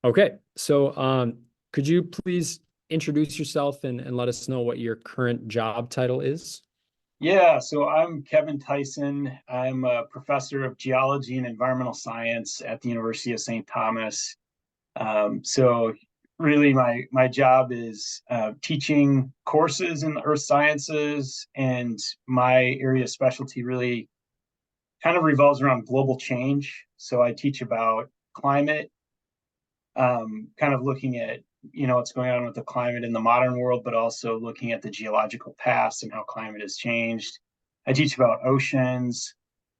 Okay, so could you please introduce yourself and let us know what your current job title is? Yeah, so I'm Kevin Tyson. I'm a professor of geology and environmental science at the University of St. Thomas. So really my job is teaching courses in the earth sciences, and my area of specialty really kind of revolves around global change. So I teach about climate, kind of looking at what's going on with the climate in the modern world, but also looking at the geological past and how climate has changed. I teach about oceans.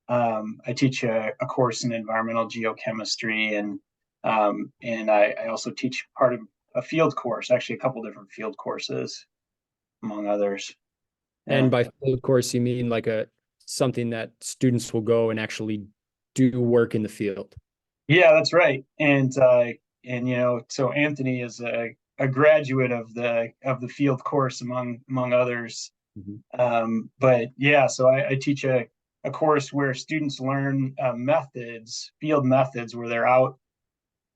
I teach a course in environmental geochemistry, and I also teach part of a field course, actually a couple different field courses, among others. And Yeah, by field course, you mean like a something that students will go and actually do work in the field. yeah, that's right. And so Anthony is a graduate of the field course among others. Mhm. But yeah, so I teach a course where students learn field methods, where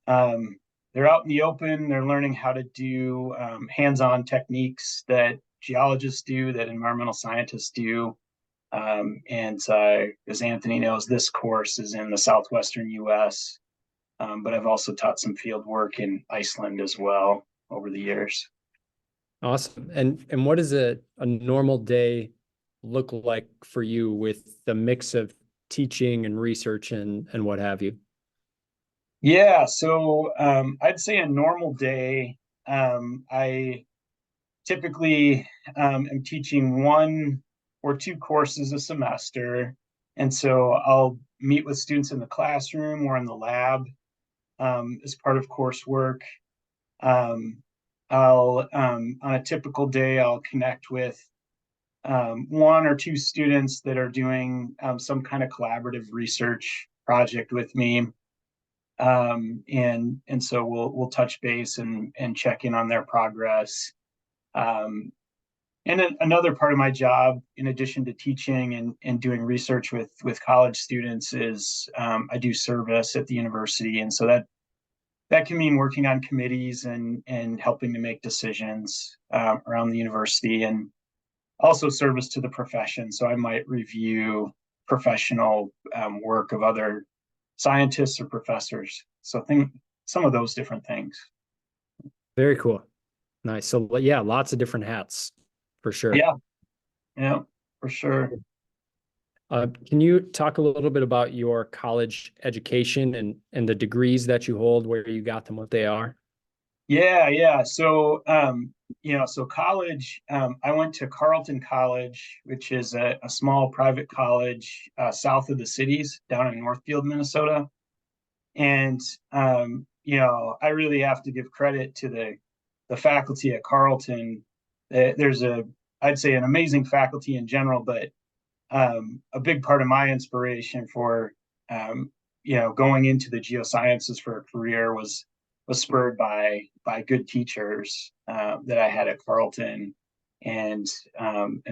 um, they're out in the open. They're learning how to do hands-on techniques that geologists do, that environmental scientists do. And as Anthony knows, this course is in the southwestern U.S., but I've also taught some field work in Iceland as well over the years. Awesome. And what does a normal day look like for you with the mix of teaching and research and what have you? Yeah, so I'd say a normal day, I typically am teaching one or two courses a semester. And so I'll meet with students in the classroom or in the lab as part of coursework. Um, on a typical day, I'll connect with one or two students that are doing some kind of collaborative research project with me. And so we'll touch base and check in on their progress. Um, and then another part of my job, in addition to teaching and doing research with college students, is I do service at the university, and so that can mean working on committees and helping to make decisions around the university, and also service to the profession. So I might review professional work of other scientists or professors. So think some of those different things. Very cool. Nice. So yeah, lots of different hats for sure. Yeah, yeah, for sure. Can you talk a little bit about your college education and the degrees that you hold, where you got them, what they are? Yeah, yeah. So college, I went to Carleton College, which is a small private college south of the cities down in Northfield, Minnesota. And I really have to give credit to the faculty at Carleton. There's I'd say, an amazing faculty in general, but a big part of my inspiration for going into the geosciences for a career was spurred by good teachers that I had at Carleton, and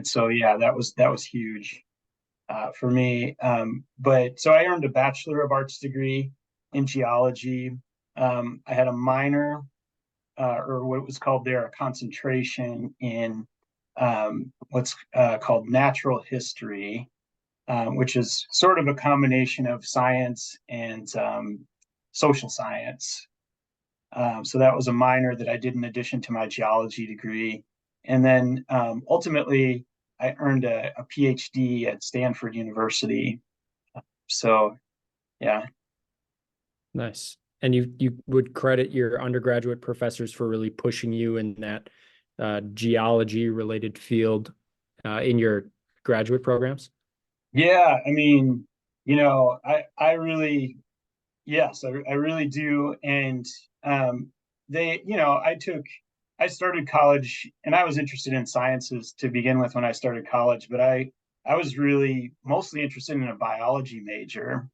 so yeah, that was huge for me. But so I earned a Bachelor of Arts degree in geology. I had a minor, or what was called there, a concentration in what's called natural history, which is sort of a combination of science and social science. So that was a minor that I did in addition to my geology degree. And then ultimately, I earned a PhD at Stanford University. So, yeah. Nice. And you would credit your undergraduate professors for really pushing you in that geology related field in your graduate programs? Yeah. I mean, I really, yes, I really do. And I started college, and I was interested in sciences to begin with when I started college, but I was really mostly interested in a biology major,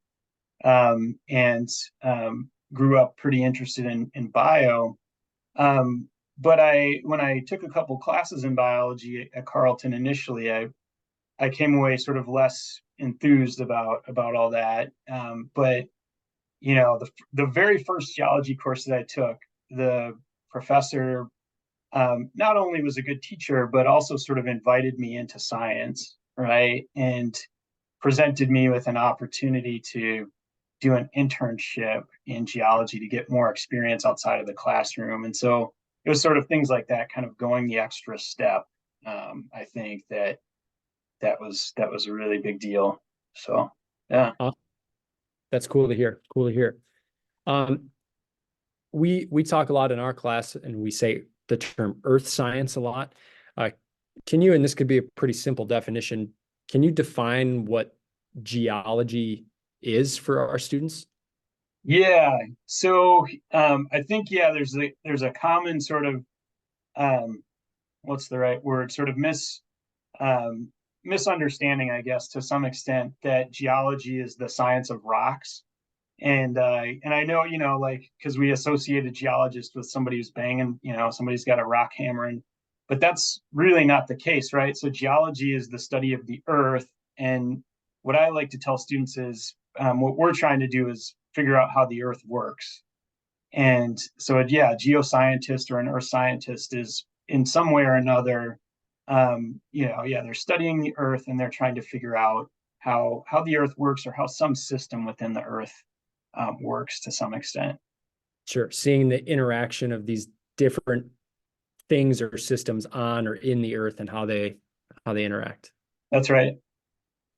and grew up pretty interested in bio. But when I took a couple classes in biology at Carleton initially, I came away sort of less enthused about all that. But the very first geology course that I took, the professor not only was a good teacher, but also sort of invited me into science, right? And presented me with an opportunity to do an internship in geology to get more experience outside of the classroom. And so it was sort of things like that, kind of going the extra step. I think that was a really big deal. So yeah. That's cool to hear. Cool to hear. Um, we talk a lot in our class, and we say the term earth science a lot. Uh, can you, and this could be a pretty simple definition, can you define what geology is for our students? Yeah. So I think there's a common sort of what's the right word? Sort of um, misunderstanding, I guess, to some extent, that geology is the science of rocks. And I know, like, because we associate a geologist with somebody who's banging, somebody's got a rock hammer, but that's really not the case, right? So geology is the study of the earth, and what I like to tell students is what we're trying to do is figure out how the earth works. And so, yeah, a geoscientist or an earth scientist is in some way or another, they're studying the earth and they're trying to figure out how the earth works or how some system within the earth works to some extent. Sure. Seeing the interaction of these different things or systems on or in the earth and how they interact. That's right.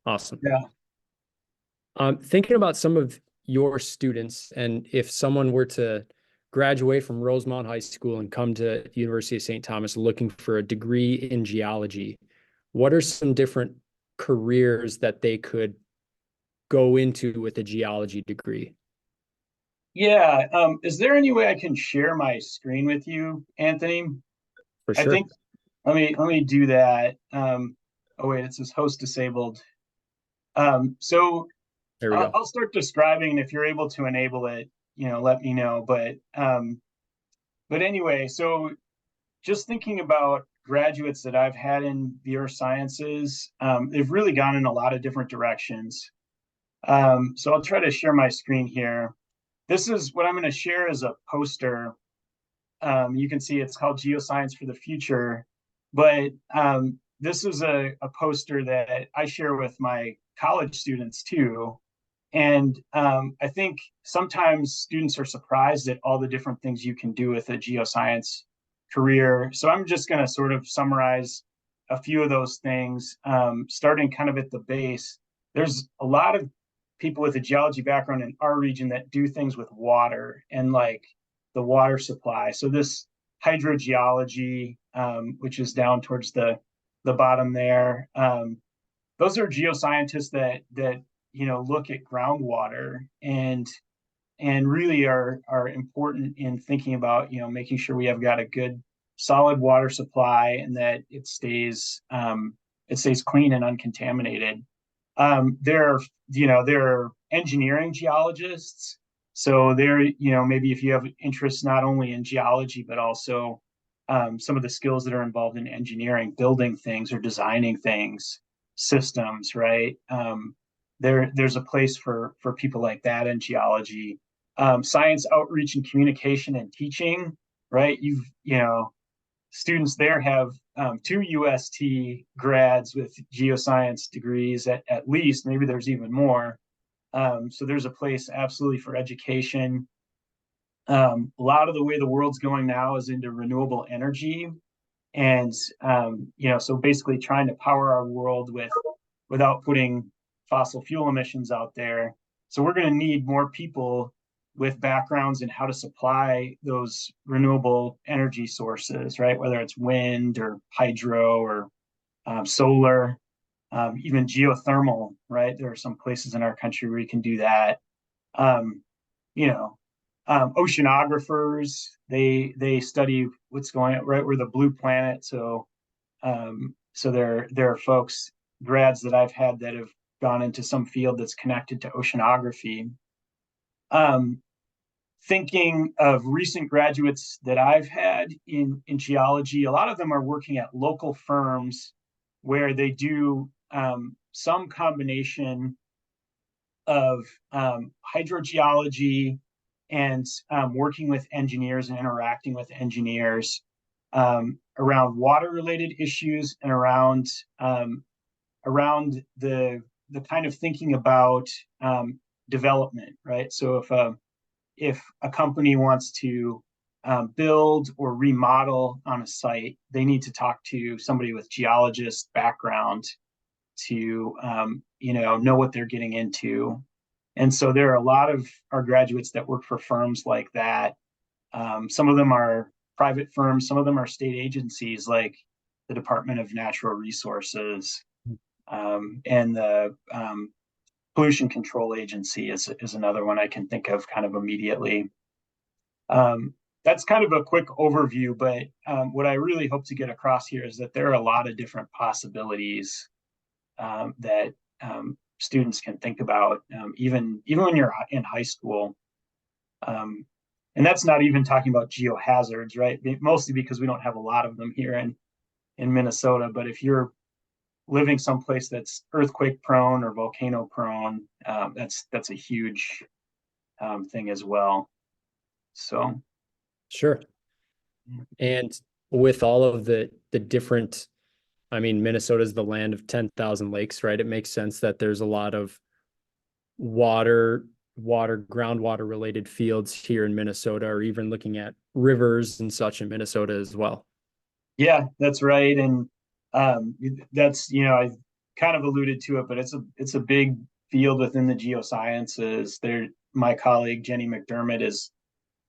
Awesome. Yeah. Thinking about some of your students, and if someone were to graduate from Rosemount High School and come to the University of St. Thomas looking for a degree in geology, what are some different careers that they could go into with a geology degree? Yeah. Is there any way I can share my screen with you, Anthony? For I sure. think let me do that. Oh wait, it says host disabled. So There we go. I'll start describing, and if you're able to enable it, let me know. But anyway, so just thinking about graduates that I've had in the earth sciences, they've really gone in a lot of different directions. So I'll try to share my screen here. This is what I'm going to share as a poster. You can see it's called Geoscience for the Future, but this is a poster that I share with my college students too. And I think sometimes students are surprised at all the different things you can do with a geoscience career. So I'm just going to sort of summarize a few of those things, starting kind of at the base. There's a lot of people with a geology background in our region that do things with water and like the water supply. So this hydrogeology, which is down towards the bottom there, those are geoscientists that look at groundwater and really are important in thinking about making sure we have got a good solid water supply and that it stays clean and uncontaminated. There are engineering geologists, so maybe if you have interest not only in geology but also some of the skills that are involved in engineering, building things or designing things, systems, right? There's a place for people like that in geology. Science outreach and communication and teaching, right? Students there have two UST grads with geoscience degrees at least. Maybe there's even more. So there's a place absolutely for education. A lot of the way the world's going now is into renewable energy, and so basically trying to power our world without putting fossil fuel emissions out there. So we're going to need more people with backgrounds in how to supply those renewable energy sources, right? Whether it's wind or hydro or solar, even geothermal, right? There are some places in our country where you can do that. Um, you know, Oceanographers, they study what's going on right where the blue planet. So there are folks, grads that I've had that have gone into some field that's connected to oceanography. Um, Thinking of recent graduates that I've had in geology, a lot of them are working at local firms where they do some combination of hydrogeology and working with engineers and interacting with engineers around water related issues and around the kind of thinking about development, right? So if a company wants to build or remodel on a site, they need to talk to somebody with geologist background to know what they're getting into. And so there are a lot of our graduates that work for firms like that. Some of them are private firms, some of them are state agencies like the Department of Natural Resources, and the Pollution Control Agency is another one I can think of kind of immediately. That's kind of a quick overview, but what I really hope to get across here is that there are a lot of different possibilities that students can think about, even when you're in high school. And that's not even talking about geohazards, right? Mostly because we don't have a lot of them here in Minnesota. But if you're living someplace that's earthquake prone or volcano prone, that's a huge thing as well. So Sure. And with all of the different, I mean, Minnesota is the land of 10,000 lakes, right? It makes sense that there's a lot of groundwater related fields here in Minnesota, or even looking at rivers and such in Minnesota as well. yeah, that's right. And that's, I kind of alluded to it, but it's a big field within the geosciences. My colleague Jenny McDermott is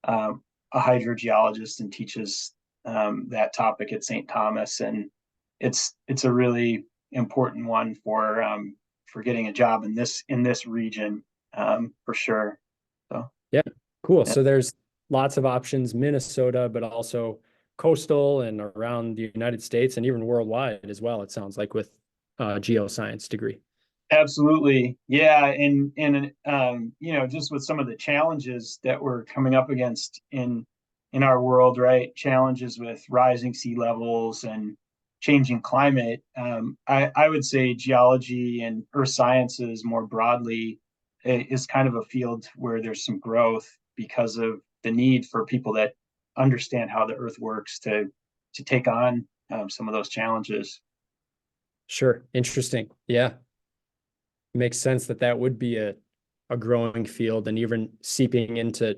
a hydrogeologist and teaches that topic at St. Thomas, and it's a really important one for getting a job in this region, for sure. So Yeah, cool. yeah. So there's lots of options, Minnesota, but also coastal and around the United States and even worldwide as well, it sounds like, with a geoscience degree. Absolutely. Yeah. And just with some of the challenges that we're coming up against in our world, right? Challenges with rising sea levels and changing climate. I would say geology and earth sciences more broadly is kind of a field where there's some growth because of the need for people that understand how the earth works to take on some of those challenges. Sure. Interesting. Yeah. Makes sense that that would be a growing field and even seeping into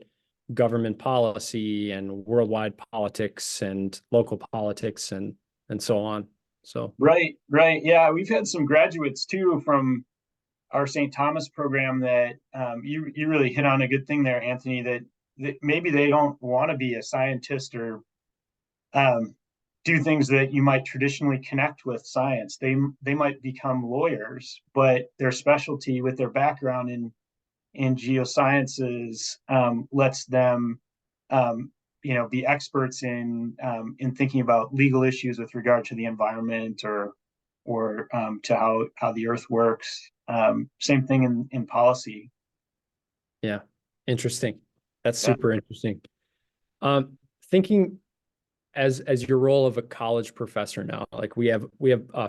government policy and worldwide politics and local politics and so on. So Right, right. Yeah, we've had some graduates too from our St. Thomas program that you really hit on a good thing there, Anthony, that maybe they don't want to be a scientist or um, do things that you might traditionally connect with science. They might become lawyers, but their specialty with their background in geosciences lets them be experts in thinking about legal issues with regard to the environment or to how the earth works. Same thing in policy. yeah, interesting. That's Yeah. super interesting. Thinking as your role of a college professor now, like we have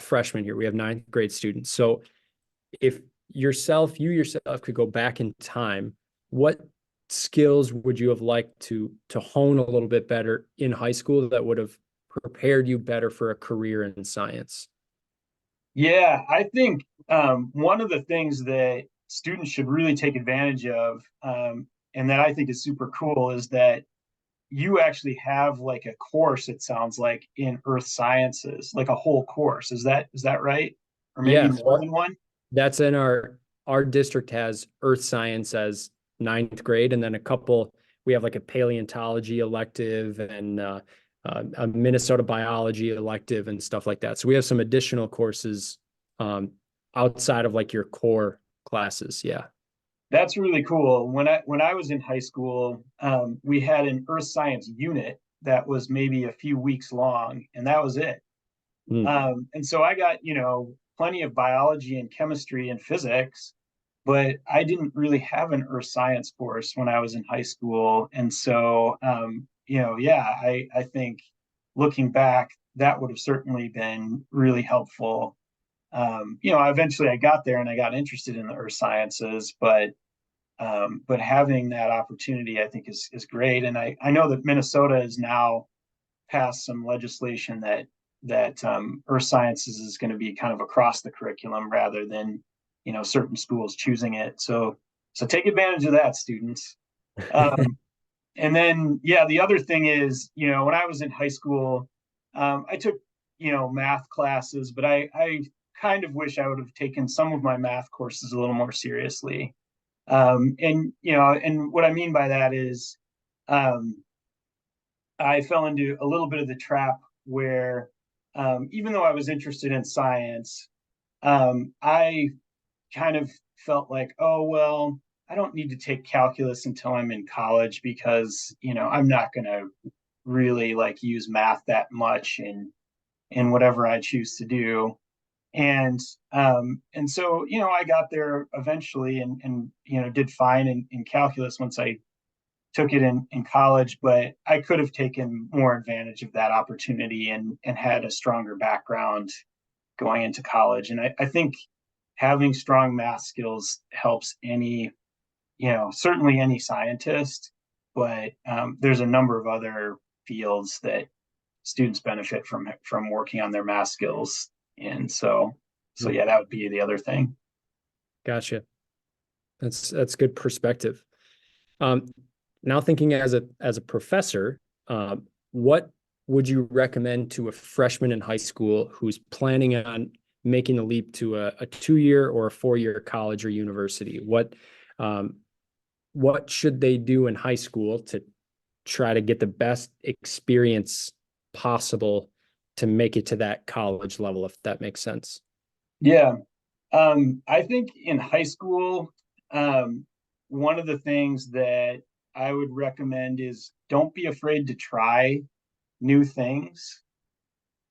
freshmen here, we have ninth grade students. So if you yourself could go back in time, what skills would you have liked to hone a little bit better in high school that would have prepared you better for a career in science? Yeah, I think one of the things that students should really take advantage of, and that I think is super cool, is that you actually have like a course, it sounds like, in earth sciences, like a whole course. Is that right? Or maybe Yeah, more so than one? that's in our district has earth science as ninth grade, and then we have like a paleontology elective and a Minnesota biology elective and stuff like that. So we have some additional courses um, outside of like your core classes. Yeah. That's really cool. When I was in high school, we had an earth science unit that was maybe a few weeks long, and that was it. Mm. And so I got, plenty of biology and chemistry and physics, but I didn't really have an earth science course when I was in high school. And so, yeah, I think looking back, that would have certainly been really helpful eventually I got there and I got interested in the earth sciences, but having that opportunity, I think is great. And I know that Minnesota has now passed some legislation that earth sciences is going to be kind of across the curriculum rather than, certain schools choosing it. So take advantage of that, students. Um, and then, yeah, the other thing is, when I was in high school, I took, math classes, but I kind of wish I would have taken some of my math courses a little more seriously. And what I mean by that is, um, I fell into a little bit of the trap where, even though I was interested in science, I kind of felt like, oh, well, I don't need to take calculus until I'm in college because, I'm not going to really like use math that much in whatever I choose to do. And so, I got there eventually and did fine in calculus once I took it in college, but I could have taken more advantage of that opportunity and had a stronger background going into college. And I think having strong math skills helps any, certainly any scientist, but there's a number of other fields that students benefit from working on their math skills. And so yeah, that would be the other thing. Gotcha. That's good perspective. Um, Now thinking as a professor, what would you recommend to a freshman in high school who's planning on making the leap to a 2-year or a 4-year college or university? What should they do in high school to try to get the best experience possible to make it to that college level, if that makes sense? Yeah. I think in high school, um, one of the things that I would recommend is don't be afraid to try new things.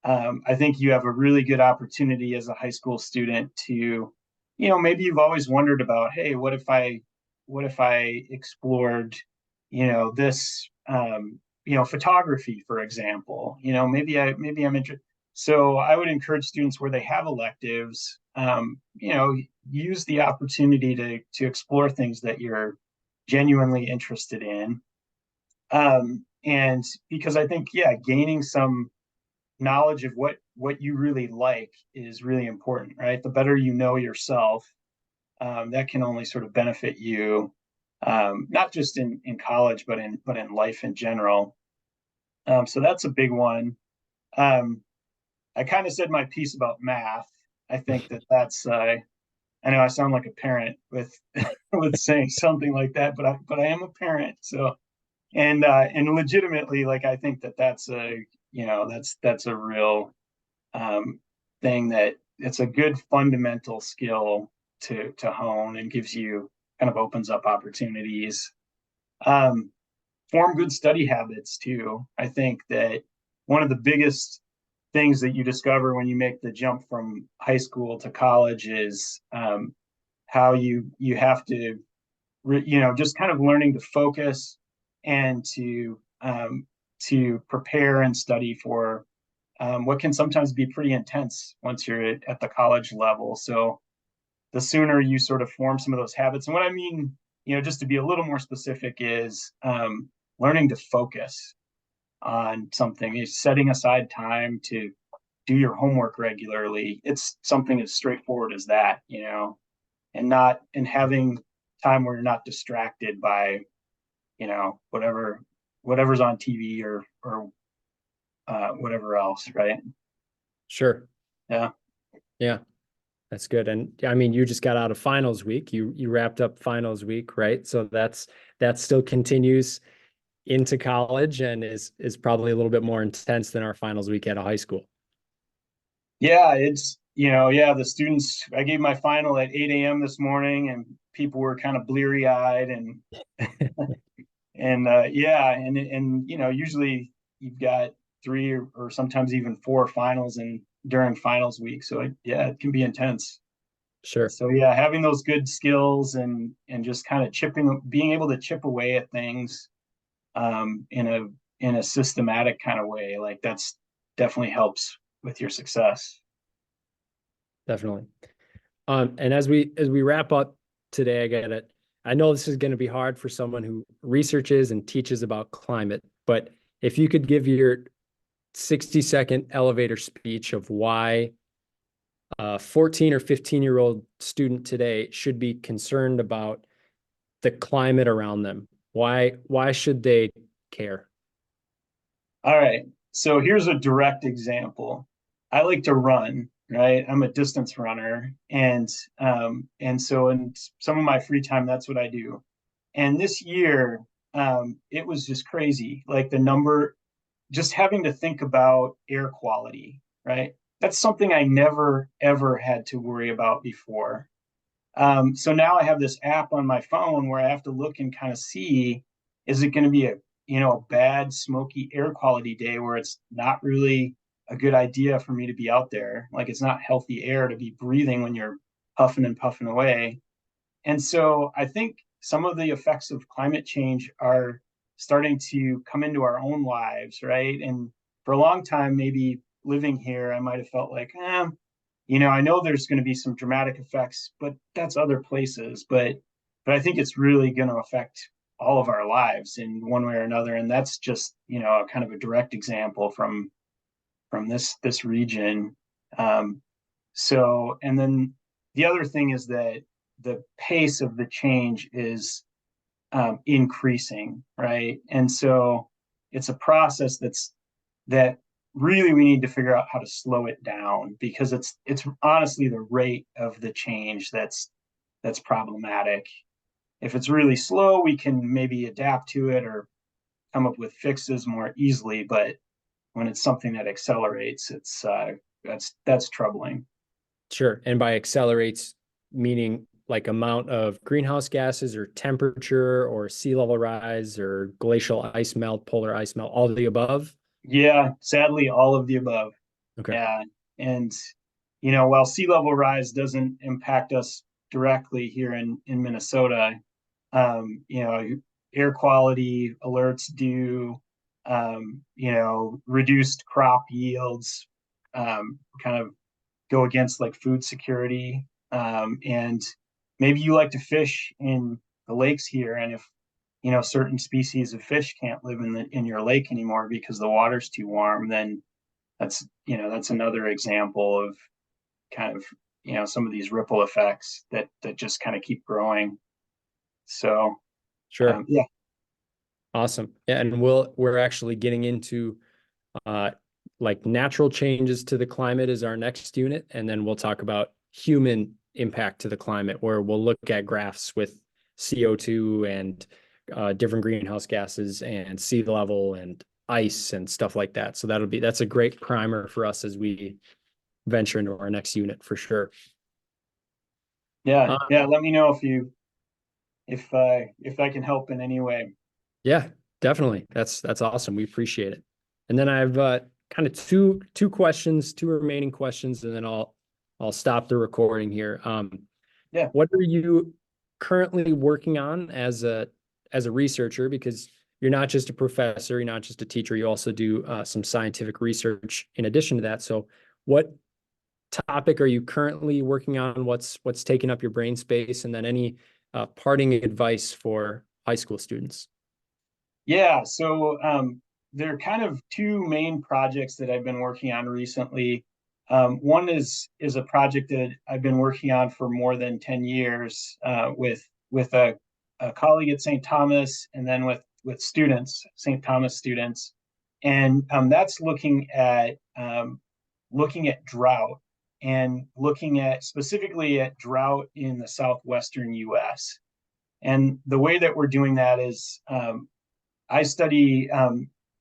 I think you have a really good opportunity as a high school student to, maybe you've always wondered about, hey, what if I explored, this, photography, for example, maybe I'm interested. So I would encourage students where they have electives, use the opportunity to explore things that you're genuinely interested in. And because I think, yeah, gaining some knowledge of what you really like is really important, right? The better you know yourself, that can only sort of benefit you, not just in college, but in life in general. So that's a big one. Um, I kind of said my piece about math. I think that's. I know I sound like a parent with with saying something like that, but I am a parent. So and legitimately, like I think that's a that's a real um, thing that it's a good fundamental skill to hone and gives you kind of opens up opportunities. Um, Form good study habits too. I think that one of the biggest things that you discover when you make the jump from high school to college is how you have to just kind of learning to focus and to prepare and study for what can sometimes be pretty intense once you're at the college level. So the sooner you sort of form some of those habits, and what I mean, just to be a little more specific, is learning to focus on something, is setting aside time to do your homework regularly. It's something as straightforward as that, and having time where you're not distracted by, whatever's on TV or whatever else, right? Sure. Yeah. Yeah, that's good. And I mean, you just got out of finals week. You wrapped up finals week, right? So that still continues into college and is probably a little bit more intense than our finals week at a high school. Yeah, it's yeah, the students. I gave my final at 8 a.m. this morning, and people were kind of bleary eyed, and yeah, and usually you've got three or sometimes even four finals and during finals week, so yeah, it can be intense. Sure. So yeah, having those good skills and just kind of being able to chip away at things in a systematic kind of way, like that's definitely helps with your success. definitely. And as we wrap up today, I know this is going to be hard for someone who researches and teaches about climate, but if you could give your 60-second elevator speech of why a 14 or 15-year-old student today should be concerned about the climate around them. Why should they care? All right. So here's a direct example. I like to run, right? I'm a distance runner, and so in some of my free time, that's what I do. And this year, it was just crazy. Like the number, just having to think about air quality, right? That's something I never ever had to worry about before. So now I have this app on my phone where I have to look and kind of see, is it going to be a bad smoky air quality day where it's not really a good idea for me to be out there? Like it's not healthy air to be breathing when you're puffing and puffing away. And so I think some of the effects of climate change are starting to come into our own lives, right? And for a long time, maybe living here, I might have felt like, I know there's going to be some dramatic effects, but that's other places. But I think it's really going to affect all of our lives in one way or another. And that's just, kind of a direct example from this region. Um, and then the other thing is that the pace of the change is increasing, right? And so it's a process that really we need to figure out how to slow it down because it's honestly the rate of the change that's problematic. If it's really slow, we can maybe adapt to it or come up with fixes more easily. But when it's something that accelerates, that's troubling. Sure. And by accelerates, meaning like amount of greenhouse gases or temperature or sea level rise or glacial ice melt, polar ice melt, all of the above. Yeah, sadly, all of the above. Okay. Yeah. And, while sea level rise doesn't impact us directly here in Minnesota, air quality alerts do, reduced crop yields, kind of go against like food security. And maybe you like to fish in the lakes here. And if, certain species of fish can't live in your lake anymore because the water's too warm, then that's another example of kind of some of these ripple effects that just kind of keep growing. So Sure. yeah. Awesome. Yeah. And we're actually getting into uh like natural changes to the climate is our next unit. And then we'll talk about human impact to the climate, where we'll look at graphs with CO2 and different greenhouse gases and sea level and ice and stuff like that. So that's a great primer for us as we venture into our next unit for sure. Yeah, Uh, yeah, let me know if I can help in any way. yeah, definitely. That's awesome. We appreciate it. And then I've kind of two questions, two remaining questions, and then I'll stop the recording here. Yeah. What are you currently working on as a researcher? Because you're not just a professor, you're not just a teacher, you also do some scientific research in addition to that. So what topic are you currently working on? What's taking up your brain space? And then any parting advice for high school students? Yeah, so there are kind of two main projects that I've been working on recently. One is a project that I've been working on for more than 10 years with a colleague at St. Thomas and then with students, St. Thomas students. And that's looking at drought and looking at specifically at drought in the southwestern US. And the way that we're doing that is I study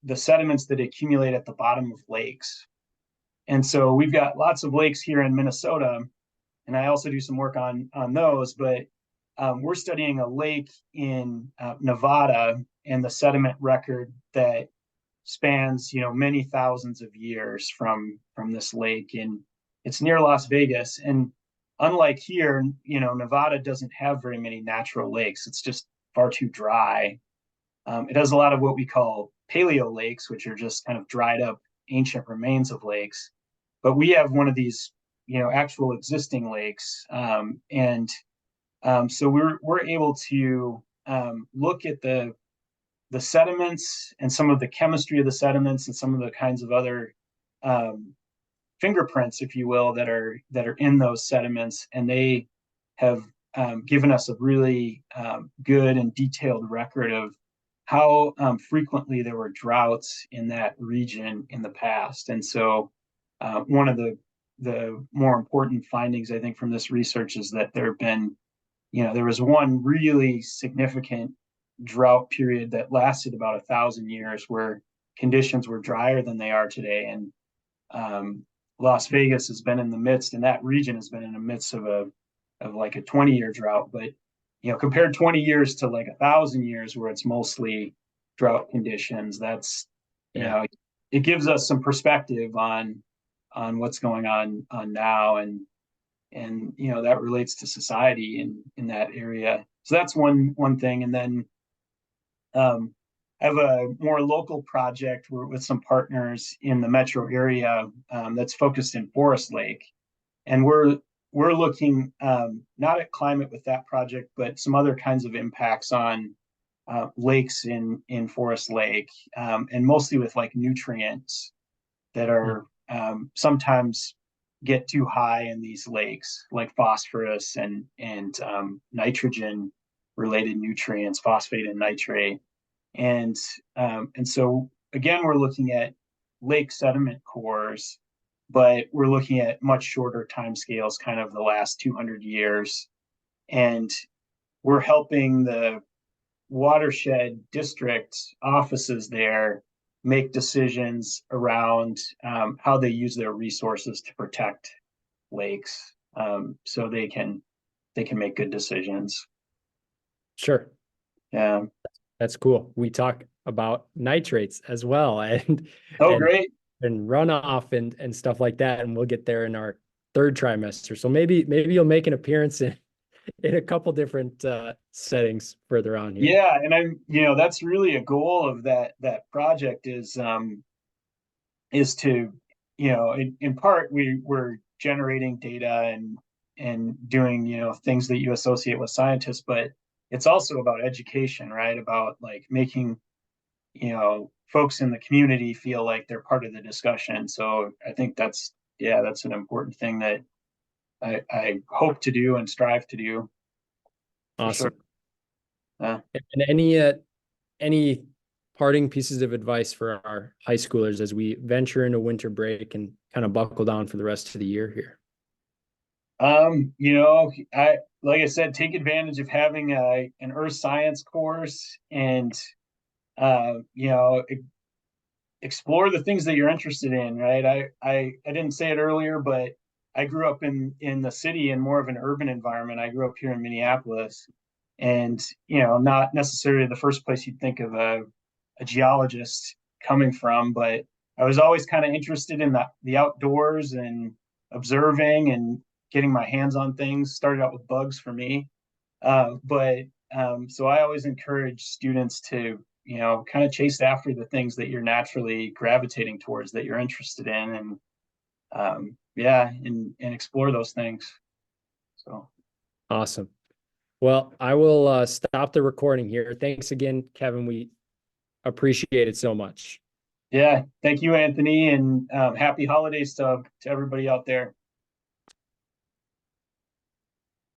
the sediments that accumulate at the bottom of lakes. And so we've got lots of lakes here in Minnesota, and I also do some work on those. But we're studying a lake in Nevada and the sediment record that spans many thousands of years from this lake, and it's near Las Vegas. And unlike here, Nevada doesn't have very many natural lakes. It's just far too dry. It has a lot of what we call paleo lakes, which are just kind of dried up ancient remains of lakes. But we have one of these actual existing lakes. So we're able to look at the sediments and some of the chemistry of the sediments and some of the kinds of other fingerprints, if you will, that are in those sediments, and they have given us a really good and detailed record of how frequently there were droughts in that region in the past. And so one of the more important findings, I think, from this research is that there was one really significant drought period that lasted about 1,000 years where conditions were drier than they are today. And Las Vegas has been in the midst, and that region has been in the midst of like a 20-year drought. But compared 20 years to like 1,000 years where it's mostly drought conditions, that's it gives us some perspective on what's going on now, and that relates to society in that area. So that's one thing. And then I have a more local project with some partners in the metro area that's focused in Forest Lake, and we're looking not at climate with that project, but some other kinds of impacts on lakes in Forest Lake, and mostly with like nutrients that are sometimes get too high in these lakes, like phosphorus and nitrogen related nutrients, phosphate and nitrate. And so again, we're looking at lake sediment cores, but we're looking at much shorter timescales, kind of the last 200 years. And we're helping the watershed district offices there make decisions around how they use their resources to protect lakes, so they can make good decisions. Sure. Yeah. That's cool. We talk about nitrates as well, and great. And runoff and stuff like that, and we'll get there in our third trimester. So maybe you'll make an appearance in a couple different settings further on here. Yeah, and that's really a goal of that project is to, in part we're generating data and doing things that you associate with scientists, but it's also about education, right? About like making folks in the community feel like they're part of the discussion. So I think that's an important thing that I hope to do and strive to do. Awesome. Sure. And any parting pieces of advice for our high schoolers as we venture into winter break and kind of buckle down for the rest of the year here? Like I said, take advantage of having an earth science course, and explore the things that you're interested in, right? I didn't say it earlier, but I grew up in the city in more of an urban environment. I grew up here in Minneapolis, and not necessarily the first place you'd think of a geologist coming from, but I was always kind of interested in the outdoors and observing and getting my hands on things. Started out with bugs for me, so I always encourage students to kind of chase after the things that you're naturally gravitating towards, that you're interested in, and explore those things. So awesome. Well, I will stop the recording here. Thanks again, Kevin. We appreciate it so much. Yeah, thank you, Anthony, and happy holidays to everybody out there.